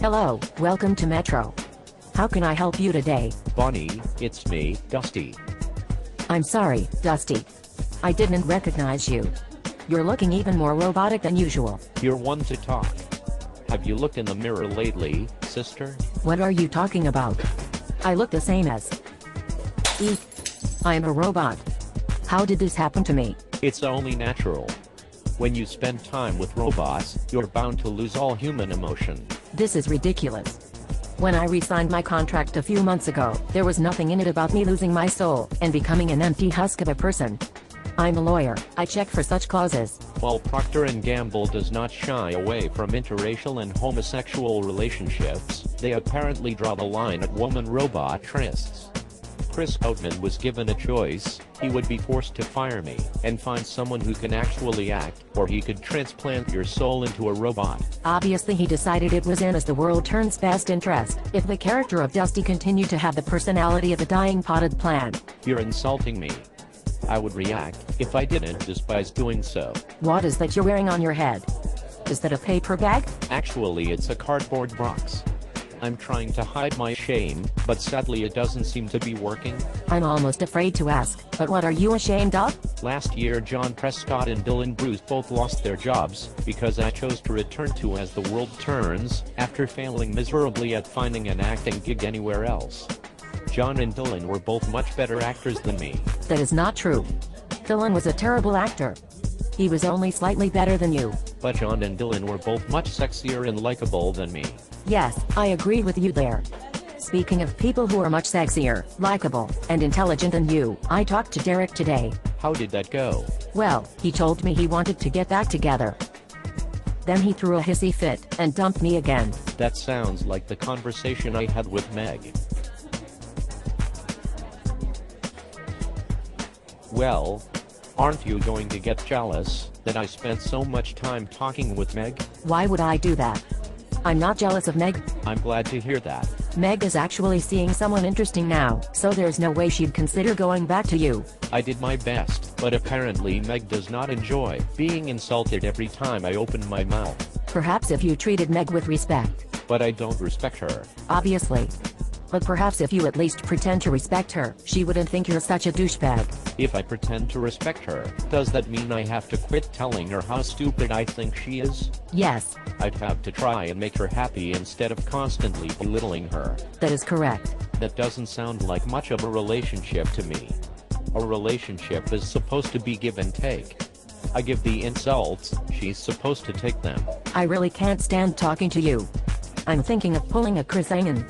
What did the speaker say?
Hello, welcome to Metro. How can I help you today? Bonnie, it's me, Dusty. I'm sorry, Dusty. I didn't recognize you. You're looking even more robotic than usual. You're one to talk. Have you looked in the mirror lately, sister? What are you talking about? I look the same as... I'm a robot. How did this happen to me? It's only natural. When you spend time with robots, you're bound to lose all human emotion. This is ridiculous. When I re-signed my contract a few months ago, there was nothing in it about me losing my soul and becoming an empty husk of a person. I'm a lawyer. I check for such clauses. While Procter & Gamble does not shy away from interracial and homosexual relationships, they apparently draw the line at woman-robot trysts. Chris Oatman was given a choice: he would be forced to fire me and find someone who can actually act, or he could transplant your soul into a robot. Obviously he decided it was in as the world turns best interest, if the character of Dusty continued to have the personality of a dying potted plant. You're insulting me. I would react if I didn't despise doing so. What is that you're wearing on your head? Is that a paper bag? Actually, it's a cardboard box. I'm trying to hide my shame, but sadly it doesn't seem to be working. I'm almost afraid to ask, but what are you ashamed of? Last year John Prescott and Dylan Bruce both lost their jobs because I chose to return to As the World Turns, after failing miserably at finding an acting gig anywhere else. John and Dylan were both much better actors than me. That is not true. Dylan was a terrible actor. He was only slightly better than you. But John and Dylan were both much sexier and likable than me. Yes, I agree with you there. Speaking of people who are much sexier, likable, and intelligent than you, I talked to Derek today. How did that go? Well, he told me he wanted to get back together. Then he threw a hissy fit and dumped me again. That sounds like the conversation I had with Meg. Well, aren't you going to get jealous that I spent so much time talking with Meg? Why would I do that? I'm not jealous of Meg. I'm glad to hear that. Meg is actually seeing someone interesting now, so there's no way she'd consider going back to you. I did my best, but apparently Meg does not enjoy being insulted every time I open my mouth. Perhaps if you treated Meg with respect. But I don't respect her. Obviously. But perhaps if you at least pretend to respect her, she wouldn't think you're such a douchebag. If I pretend to respect her, does that mean I have to quit telling her how stupid I think she is? Yes. I'd have to try and make her happy instead of constantly belittling her. That is correct. That doesn't sound like much of a relationship to me. A relationship is supposed to be give and take. I give the insults, she's supposed to take them. I really can't stand talking to you. I'm thinking of pulling a Chris Angan.